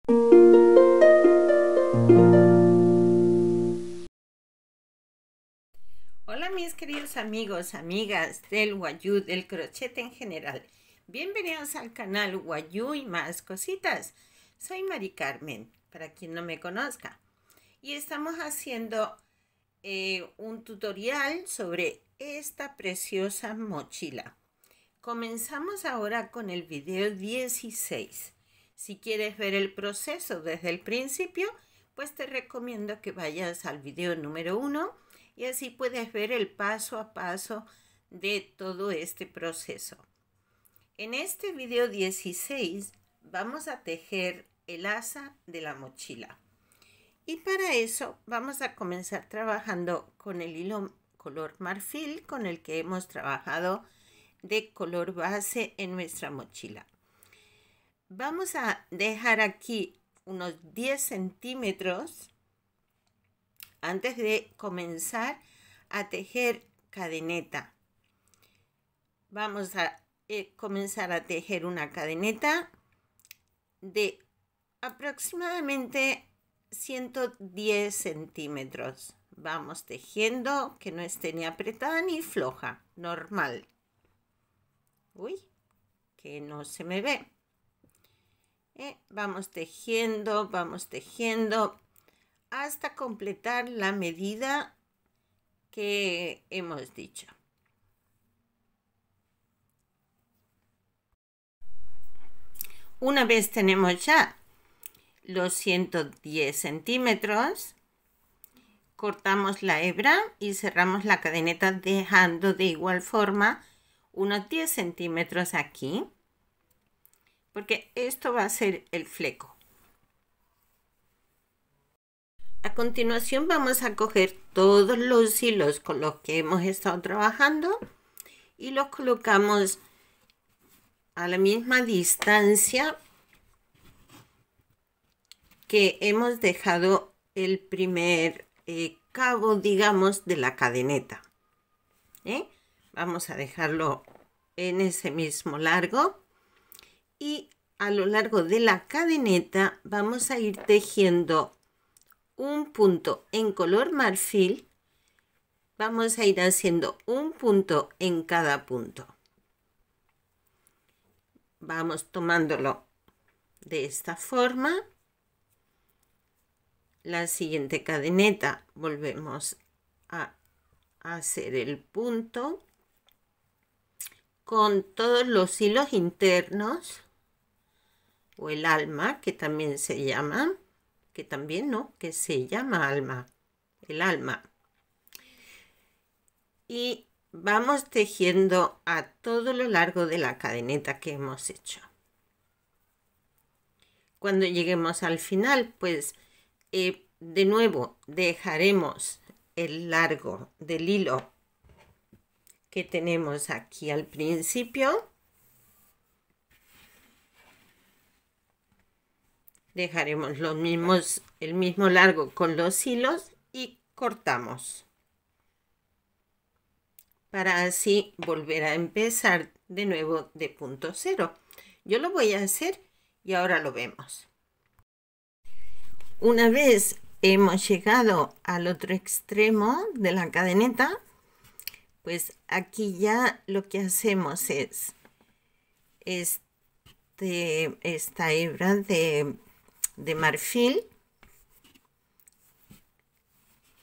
Hola mis queridos amigos, amigas del Wayuu, del crochet en general. Bienvenidos al canal Wayuu y más cositas. Soy Mari Carmen, para quien no me conozca. Y estamos haciendo un tutorial sobre esta preciosa mochila. Comenzamos ahora con el video 16. Si quieres ver el proceso desde el principio, pues te recomiendo que vayas al video número 1 y así puedes ver el paso a paso de todo este proceso. En este video 16 vamos a tejer el asa de la mochila. Y para eso vamos a comenzar trabajando con el hilo color marfil con el que hemos trabajado de color base en nuestra mochila. Vamos a dejar aquí unos 10 centímetros antes de comenzar a tejer cadeneta. Vamos a comenzar a tejer una cadeneta de aproximadamente 110 centímetros. Vamos tejiendo que no esté ni apretada ni floja, normal. Uy, que no se me ve. Vamos tejiendo hasta completar la medida que hemos dicho. Una vez tenemos ya los 110 centímetros, cortamos la hebra y cerramos la cadeneta dejando de igual forma unos 10 centímetros aquí, porque esto va a ser el fleco. A continuación vamos a coger todos los hilos con los que hemos estado trabajando y los colocamos a la misma distancia que hemos dejado el primer cabo, digamos, de la cadeneta. Vamos a dejarlo en ese mismo largo y a lo largo de la cadeneta vamos a ir tejiendo un punto en color marfil. Vamos a ir haciendo un punto en cada punto. Vamos tomándolo de esta forma. La siguiente cadeneta volvemos a hacer el punto con todos los hilos internos o el alma, que también se llama, que también no, que se llama alma, el alma. Y vamos tejiendo a todo lo largo de la cadeneta que hemos hecho. Cuando lleguemos al final, pues de nuevo dejaremos el largo del hilo que tenemos aquí al principio. Dejaremos el mismo largo con los hilos y cortamos para así volver a empezar de nuevo de punto cero. Yo lo voy a hacer y ahora lo vemos. Una vez hemos llegado al otro extremo de la cadeneta, pues aquí ya lo que hacemos es esta hebra de marfil,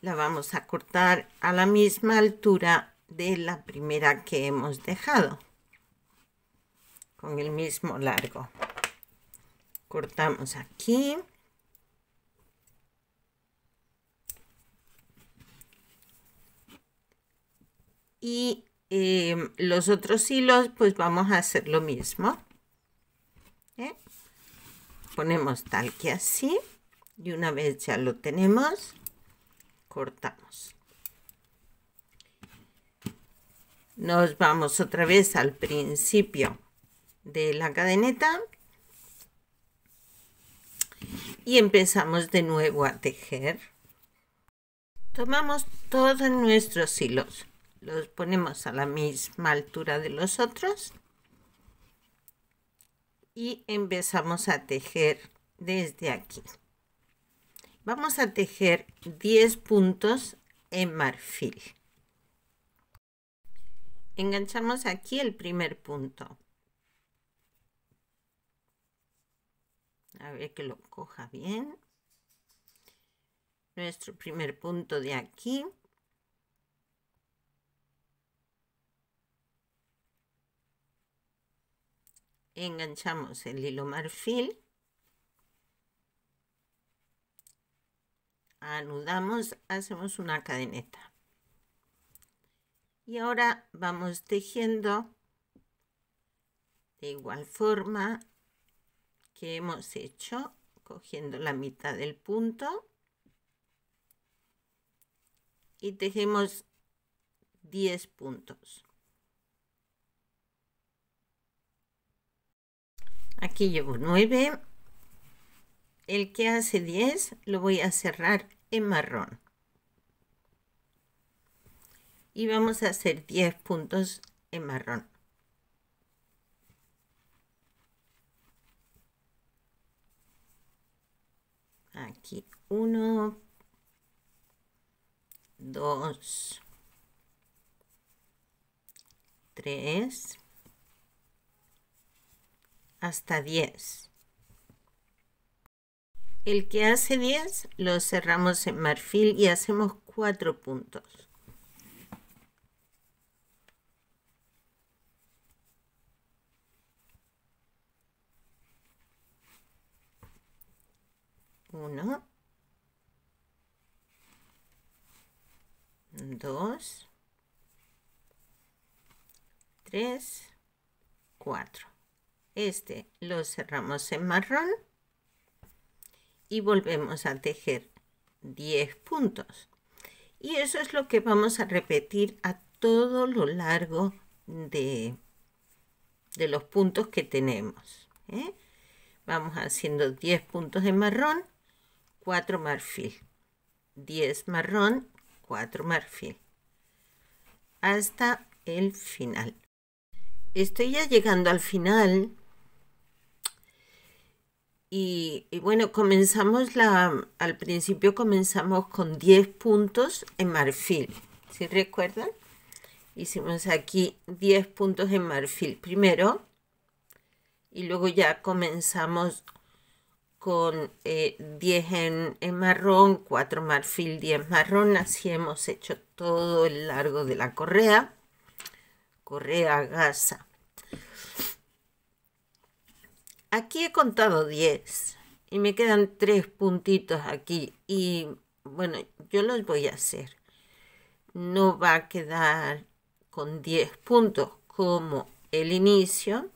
la vamos a cortar a la misma altura de la primera que hemos dejado, con el mismo largo. Cortamos aquí. Y los otros hilos pues vamos a hacer lo mismo. Ponemos tal que así y una vez ya lo tenemos, cortamos. Nos vamos otra vez al principio de la cadeneta y empezamos de nuevo a tejer. Tomamos todos nuestros hilos, los ponemos a la misma altura de los otros y empezamos a tejer desde aquí. Vamos a tejer 10 puntos en marfil. Enganchamos aquí el primer punto. A ver que lo coja bien. Nuestro primer punto de aquí. Enganchamos el hilo marfil. Anudamos, hacemos una cadeneta. Y ahora vamos tejiendo de igual forma que hemos hecho, cogiendo la mitad del punto y tejemos 10 puntos. Aquí llevo 9. El que hace 10 lo voy a cerrar en marrón. Y vamos a hacer 10 puntos en marrón. Aquí 1, 2, 3, hasta 10. El que hace 10 lo cerramos en marfil y hacemos 4 puntos. Uno, 2, 3, 4. Este lo cerramos en marrón y volvemos a tejer 10 puntos. Y eso es lo que vamos a repetir a todo lo largo de los puntos que tenemos, ¿eh? Vamos haciendo 10 puntos en marrón, 4 marfil, 10 marrón, 4 marfil, hasta el final. Estoy ya llegando al final y bueno, comenzamos al principio comenzamos con 10 puntos en marfil. ¿Sí recuerdan? Hicimos aquí 10 puntos en marfil primero y luego ya comenzamos con 10 en marrón, 4 marfil, 10 marrón. Así hemos hecho todo el largo de la correa gasa. Aquí he contado 10 y me quedan 3 puntitos aquí y bueno, yo los voy a hacer. No va a quedar con 10 puntos como el inicio,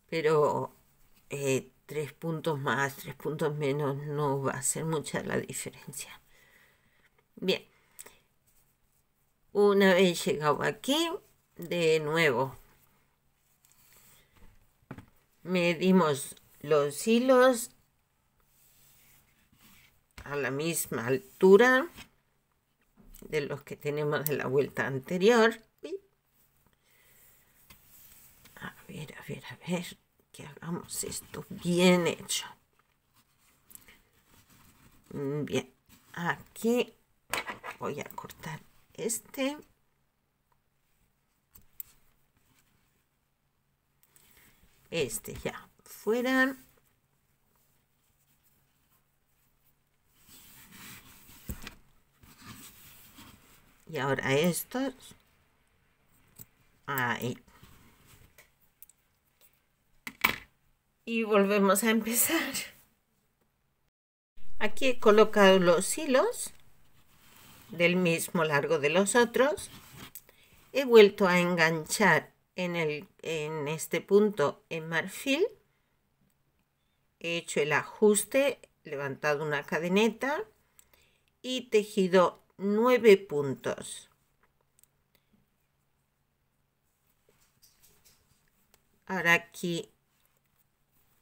pero 3 puntos más, 3 puntos menos no va a hacer mucha la diferencia. Bien, una vez llegado aquí, de nuevo medimos los hilos a la misma altura de los que tenemos de la vuelta anterior. A ver, que hagamos esto bien hecho. Bien, aquí voy a cortar este. Este ya fuera. Y ahora estos. Ahí. Y volvemos a empezar. Aquí he colocado los hilos del mismo largo de los otros. He vuelto a enganchar en este punto en marfil. He hecho el ajuste, levantado una cadeneta y tejido 9 puntos. Ahora aquí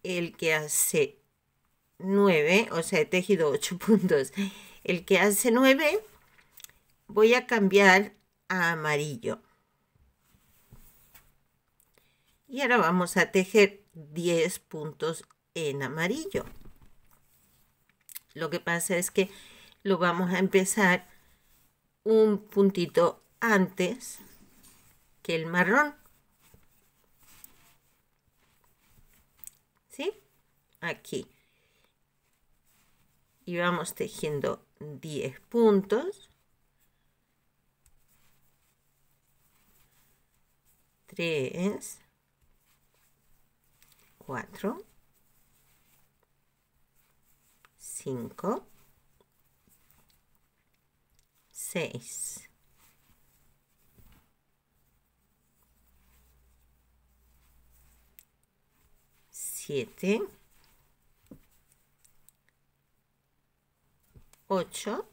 el que hace 9, o sea, he tejido 8 puntos. El que hace 9 voy a cambiar a amarillo. Y ahora vamos a tejer 10 puntos en amarillo. Lo que pasa es que lo vamos a empezar un puntito antes que el marrón. ¿Sí? Aquí. Y vamos tejiendo 10 puntos. 3, 4, 5, 6, 7, 8,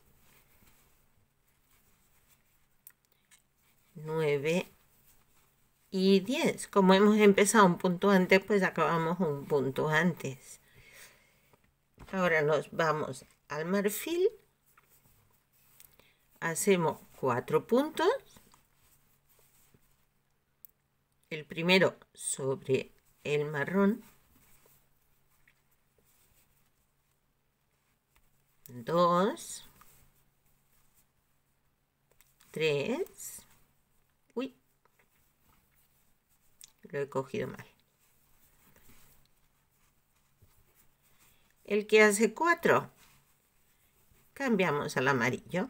9 y 10. Como hemos empezado un punto antes, pues acabamos un punto antes. Ahora nos vamos al marfil. Hacemos 4 puntos. El primero sobre el marrón. 2, 3. Uy, lo he cogido mal. El que hace 4, cambiamos al amarillo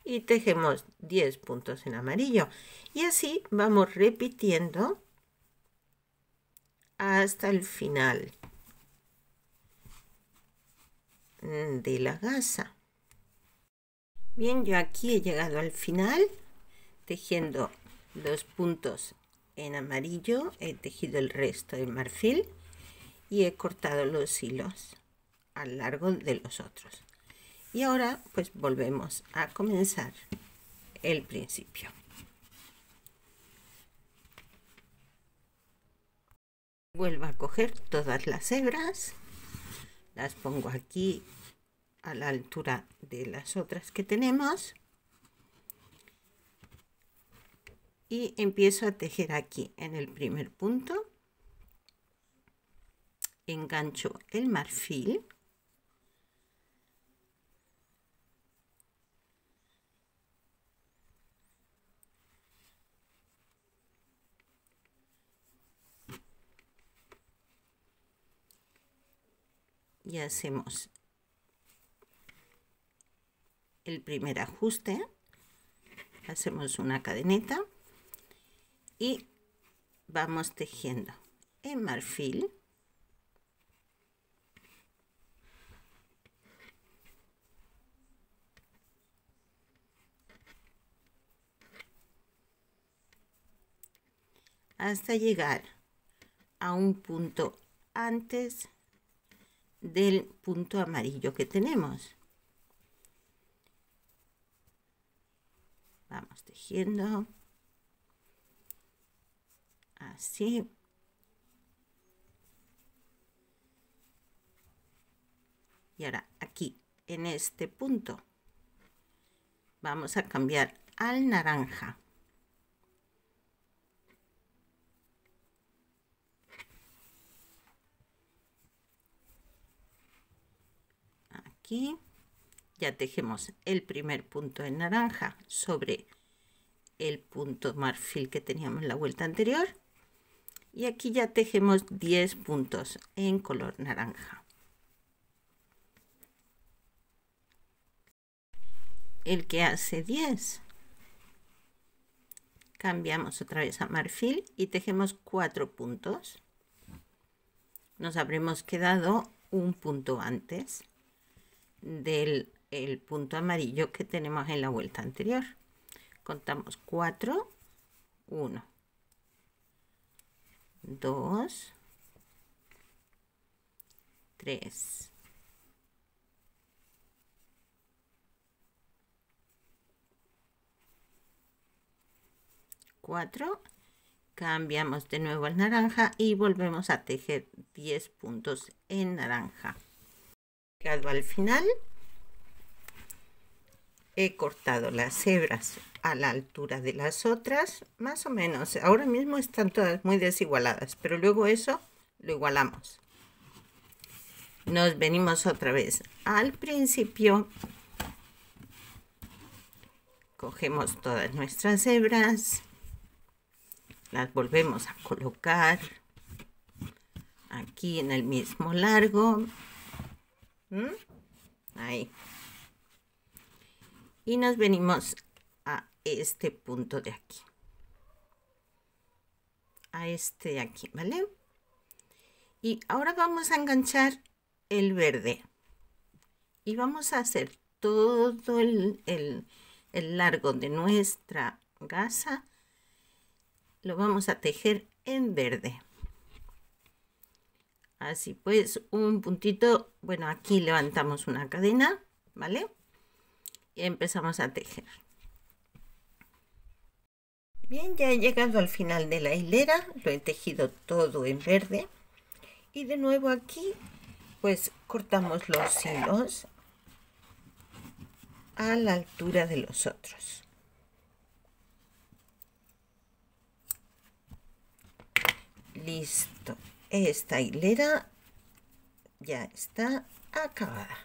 y tejemos 10 puntos en amarillo. Y así vamos repitiendo hasta el final de la gasa. Bien, yo aquí he llegado al final tejiendo los puntos en amarillo, he tejido el resto de marfil y he cortado los hilos a lo largo de los otros. Y ahora pues volvemos a comenzar el principio. Vuelvo a coger todas las hebras, las pongo aquí a la altura de las otras que tenemos y empiezo a tejer aquí en el primer punto. Engancho el marfil, y hacemos el primer ajuste, hacemos una cadeneta y vamos tejiendo en marfil, hasta llegar a un punto antes del punto amarillo que tenemos. Vamos tejiendo así. Y ahora aquí en este punto vamos a cambiar al naranja. Aquí ya tejemos el primer punto en naranja sobre el punto marfil que teníamos en la vuelta anterior, y aquí ya tejemos 10 puntos en color naranja. El que hace 10, cambiamos otra vez a marfil y tejemos 4 puntos. Nos habremos quedado un punto antes del punto amarillo que tenemos en la vuelta anterior. Contamos 4, 1, 2, 3, 4, cambiamos de nuevo al naranja y volvemos a tejer 10 puntos en naranja. Llegado al final, he cortado las hebras a la altura de las otras, más o menos. Ahora mismo están todas muy desigualadas, pero luego eso lo igualamos. Nos venimos otra vez al principio, cogemos todas nuestras hebras, las volvemos a colocar aquí en el mismo largo. Ahí. Y nos venimos a este punto de aquí. A este de aquí, ¿vale? Y ahora vamos a enganchar el verde. Y vamos a hacer todo el largo de nuestra gasa. Lo vamos a tejer en verde. Así pues, un puntito, bueno, aquí levantamos una cadena, ¿vale? Y empezamos a tejer. Bien, ya he llegado al final de la hilera, lo he tejido todo en verde. Y de nuevo aquí, pues cortamos los hilos a la altura de los otros. Listo, esta hilera ya está acabada.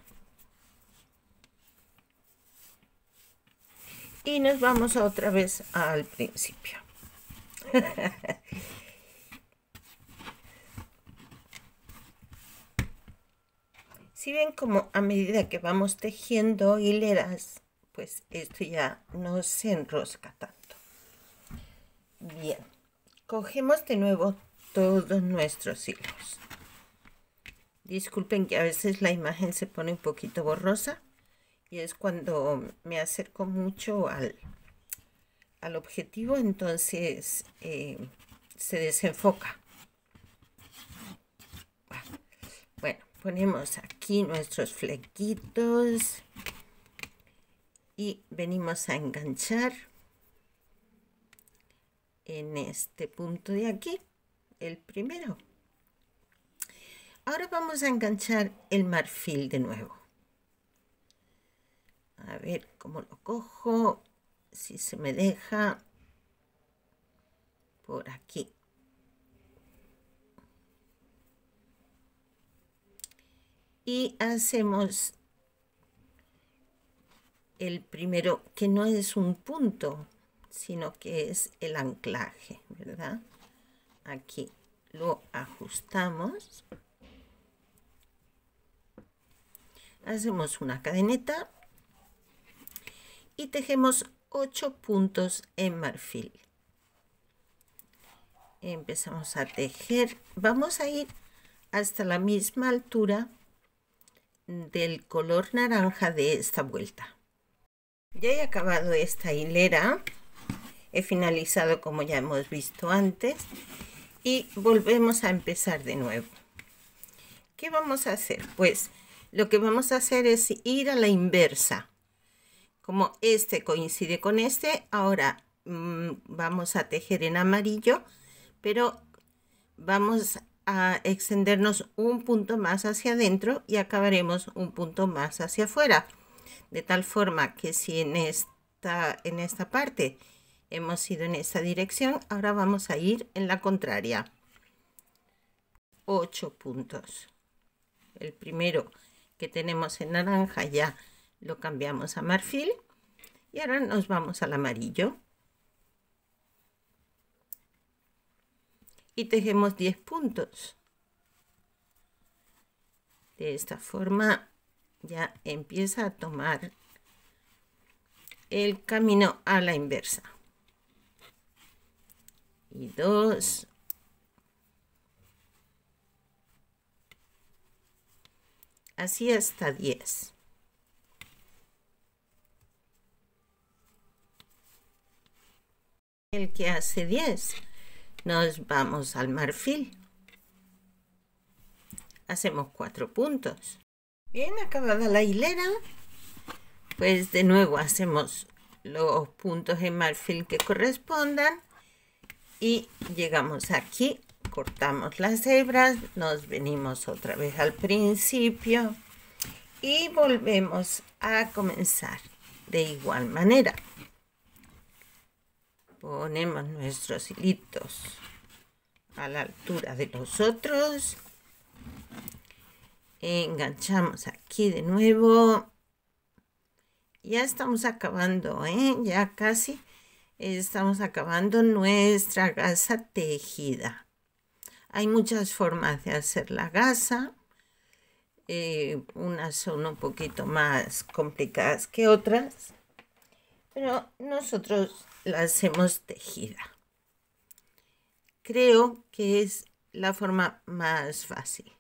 Y nos vamos otra vez al principio. Si ven como a medida que vamos tejiendo hileras, pues esto ya no se enrosca tanto. Bien, cogemos de nuevo todos nuestros hilos. Disculpen que a veces la imagen se pone un poquito borrosa y es cuando me acerco mucho al objetivo, entonces se desenfoca. Bueno, ponemos aquí nuestros flequitos y venimos a enganchar en este punto de aquí, el primero. Ahora vamos a enganchar el marfil de nuevo. A ver cómo lo cojo, si se me deja por aquí. Y hacemos el primero, que no es un punto, sino que es el anclaje, ¿verdad? Aquí lo ajustamos. Hacemos una cadeneta y tejemos 8 puntos en marfil. Empezamos a tejer. Vamos a ir hasta la misma altura del color naranja de esta vuelta. Ya he acabado esta hilera. He finalizado como ya hemos visto antes. Y volvemos a empezar de nuevo. ¿Qué vamos a hacer? Pues lo que vamos a hacer es ir a la inversa. Como este coincide con este, ahora vamos a tejer en amarillo, pero vamos a extendernos un punto más hacia adentro y acabaremos un punto más hacia afuera. De tal forma que si en esta parte hemos ido en esta dirección, ahora vamos a ir en la contraria. 8 puntos. El primero que tenemos en naranja ya lo cambiamos a marfil y ahora nos vamos al amarillo y tejemos 10 puntos. De esta forma ya empieza a tomar el camino a la inversa. Y 2, así hasta 10. El que hace 10, nos vamos al marfil. Hacemos 4 puntos. Bien, acabada la hilera, pues de nuevo hacemos los puntos en marfil que correspondan y llegamos aquí, cortamos las hebras, nos venimos otra vez al principio y volvemos a comenzar de igual manera. Ponemos nuestros hilitos a la altura de los otros. Enganchamos aquí de nuevo. Ya estamos acabando, ya casi estamos acabando nuestra gasa tejida. Hay muchas formas de hacer la gasa. Unas son un poquito más complicadas que otras, pero nosotros la hacemos tejida. Creo que es la forma más fácil.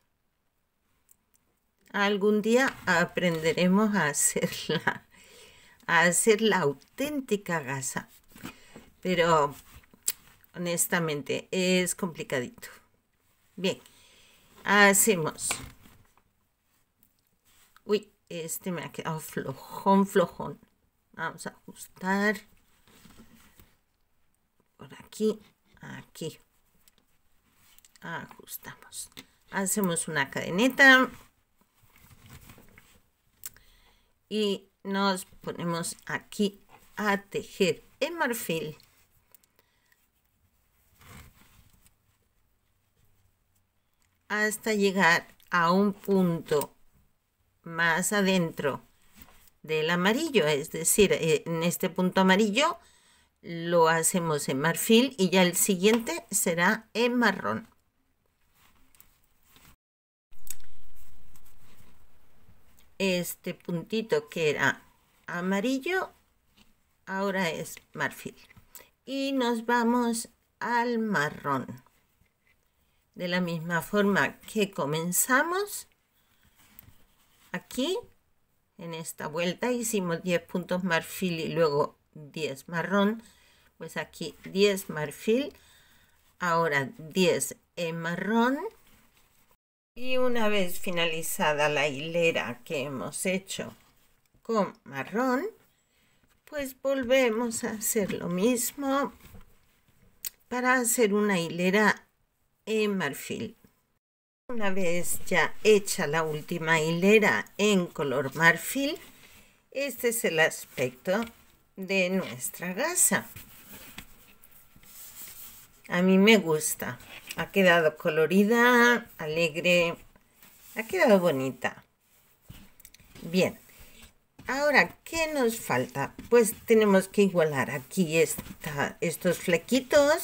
Algún día aprenderemos a hacer la auténtica gasa, pero honestamente es complicadito. Bien, hacemos. Uy, este me ha quedado flojón. Vamos a ajustar por aquí, aquí. Ajustamos. Hacemos una cadeneta y nos ponemos aquí a tejer en marfil. Hasta llegar a un punto más adentro del amarillo, es decir, en este punto amarillo lo hacemos en marfil y ya el siguiente será en marrón. Este puntito que era amarillo ahora es marfil y nos vamos al marrón. De la misma forma que comenzamos, aquí en esta vuelta hicimos 10 puntos marfil y luego 10 marrón, pues aquí 10 marfil, ahora 10 en marrón. Y una vez finalizada la hilera que hemos hecho con marrón, pues volvemos a hacer lo mismo para hacer una hilera en marfil. Una vez ya hecha la última hilera en color marfil, este es el aspecto de nuestra gasa. A mí me gusta. Ha quedado colorida, alegre, ha quedado bonita. Bien, ahora, ¿qué nos falta? Pues tenemos que igualar aquí estos flequitos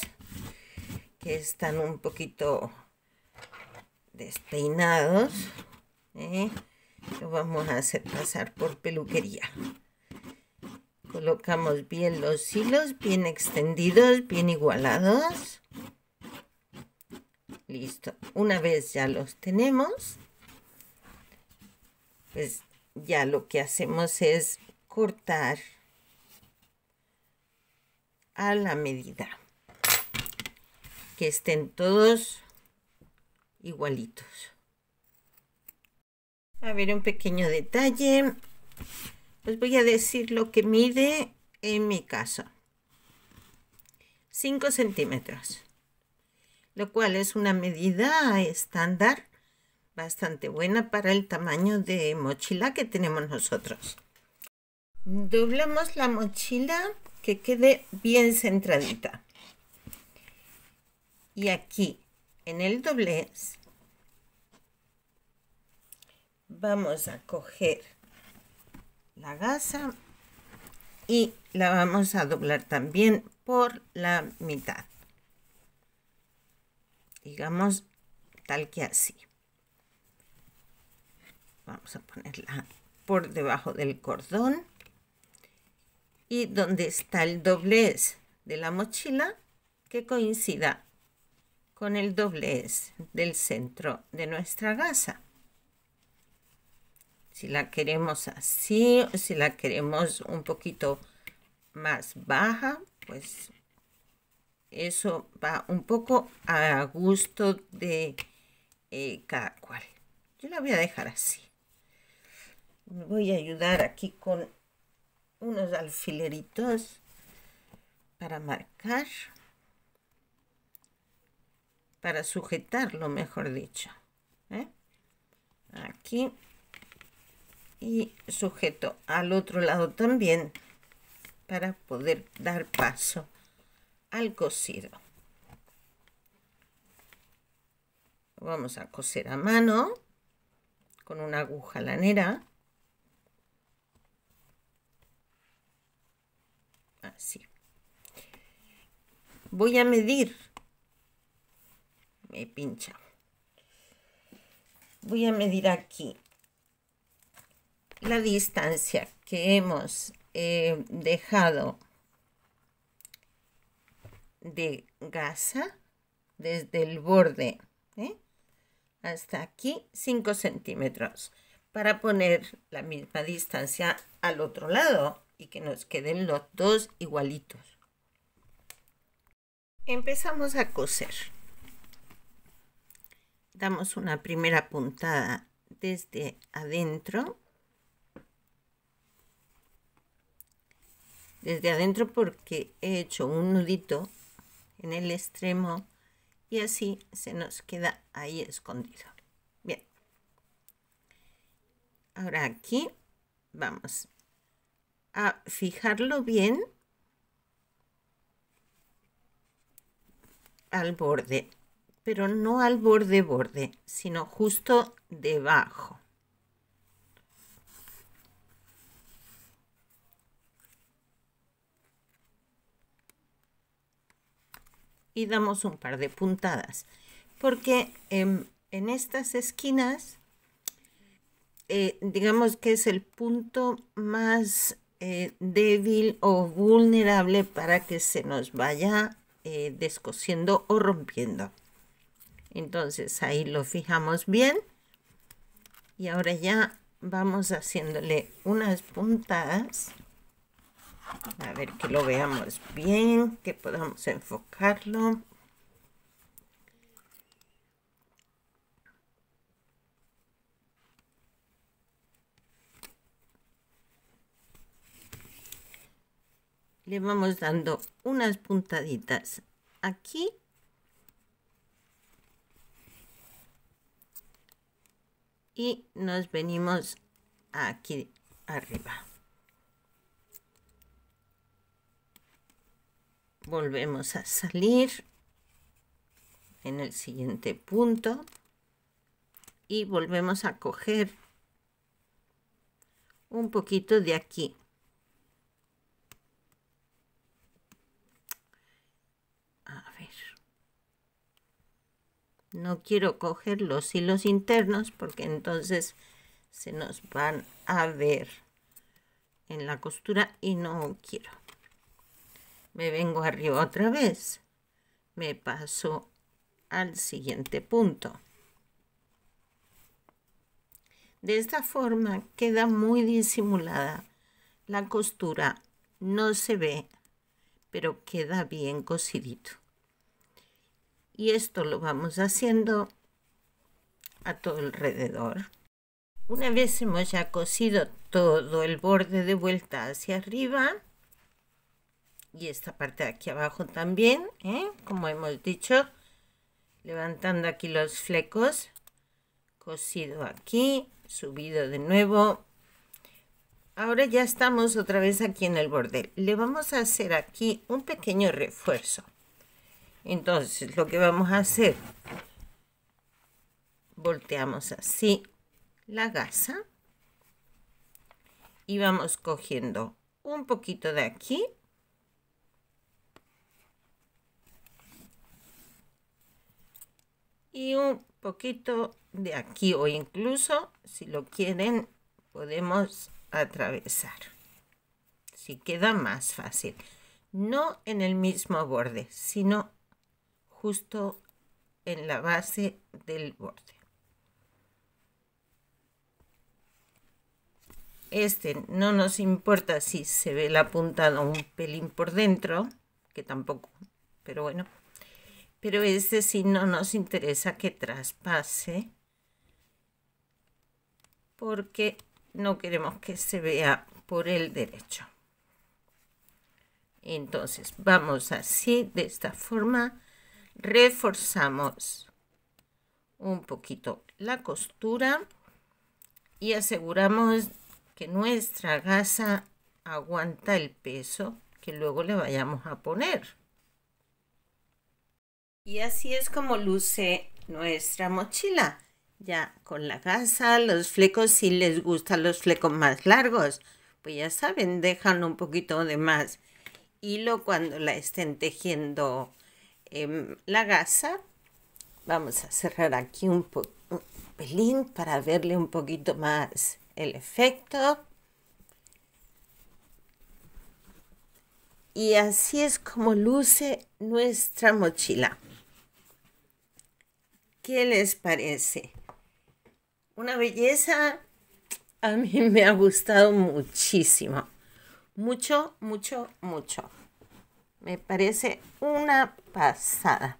que están un poquito despeinados. Lo vamos a hacer pasar por peluquería. Colocamos bien los hilos, bien extendidos, bien igualados. Listo. Una vez ya los tenemos, pues ya lo que hacemos es cortar a la medida. Que estén todos igualitos. A ver, un pequeño detalle. Os voy a decir lo que mide en mi caso. 5 centímetros. Lo cual es una medida estándar bastante buena para el tamaño de mochila que tenemos nosotros. Doblamos la mochila que quede bien centradita. Y aquí en el doblez vamos a coger la gasa y la vamos a doblar también por la mitad. Digamos tal que así. Vamos a ponerla por debajo del cordón y donde está el doblez de la mochila que coincida con el doblez del centro de nuestra gasa. Si la queremos así o si la queremos un poquito más baja, pues eso va un poco a gusto de cada cual. Yo la voy a dejar así. Me voy a ayudar aquí con unos alfileritos para marcar, para sujetarlo, mejor dicho. Aquí. Y sujeto al otro lado también para poder dar paso al cosido. Vamos a coser a mano con una aguja lanera. Así. Voy a medir. Me pincha. Voy a medir aquí la distancia que hemos dejado de gasa desde el borde hasta aquí, 5 centímetros, para poner la misma distancia al otro lado y que nos queden los dos igualitos. Empezamos a coser. Damos una primera puntada desde adentro. Desde adentro porque he hecho un nudito en el extremo y así se nos queda ahí escondido. Bien. Ahora aquí vamos a fijarlo bien al borde, pero no al borde, sino justo debajo. Y damos un par de puntadas, porque en estas esquinas, digamos que es el punto más débil o vulnerable para que se nos vaya descosiendo o rompiendo. Entonces ahí lo fijamos bien y ahora ya vamos haciéndole unas puntadas. A ver que lo veamos bien, que podamos enfocarlo. Le vamos dando unas puntaditas aquí. Y nos venimos aquí arriba. Volvemos a salir en el siguiente punto y volvemos a coger un poquito de aquí. A ver, no quiero coger los hilos internos porque entonces se nos van a ver en la costura y no quiero. Me vengo arriba otra vez, me paso al siguiente punto. De esta forma queda muy disimulada la costura, no se ve, pero queda bien cosidito. Y esto lo vamos haciendo a todo alrededor. Una vez hemos ya cosido todo el borde de vuelta hacia arriba, y esta parte de aquí abajo también, como hemos dicho, levantando aquí los flecos, cosido aquí, subido de nuevo. Ahora ya estamos otra vez aquí en el borde. Le vamos a hacer aquí un pequeño refuerzo. Entonces lo que vamos a hacer, volteamos así la gasa y vamos cogiendo un poquito de aquí y un poquito de aquí, o incluso si lo quieren podemos atravesar, si queda más fácil, no en el mismo borde, sino justo en la base del borde. Este no nos importa si se ve la puntada un pelín por dentro, que tampoco, pero bueno. Pero este sí no nos interesa que traspase, porque no queremos que se vea por el derecho. Entonces vamos así, de esta forma, reforzamos un poquito la costura y aseguramos que nuestra gasa aguanta el peso que luego le vayamos a poner. Y así es como luce nuestra mochila. Ya con la gasa, los flecos, si les gustan los flecos más largos, pues ya saben, dejan un poquito de más hilo cuando la estén tejiendo la gasa. Vamos a cerrar aquí un pelín para verle un poquito más el efecto. Y así es como luce nuestra mochila. ¿Qué les parece? Una belleza. A mí me ha gustado muchísimo. Mucho, mucho, mucho. Me parece una pasada.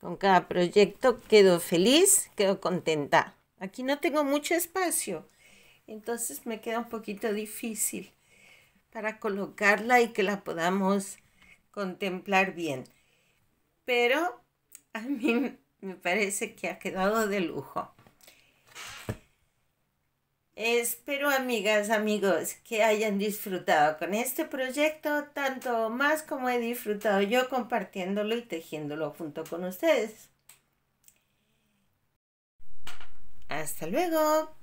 Con cada proyecto quedo feliz, quedo contenta. Aquí no tengo mucho espacio, entonces me queda un poquito difícil para colocarla y que la podamos contemplar bien. Pero a mí me parece que ha quedado de lujo. Espero, amigas, amigos, que hayan disfrutado con este proyecto tanto más como he disfrutado yo compartiéndolo y tejiéndolo junto con ustedes. Hasta luego.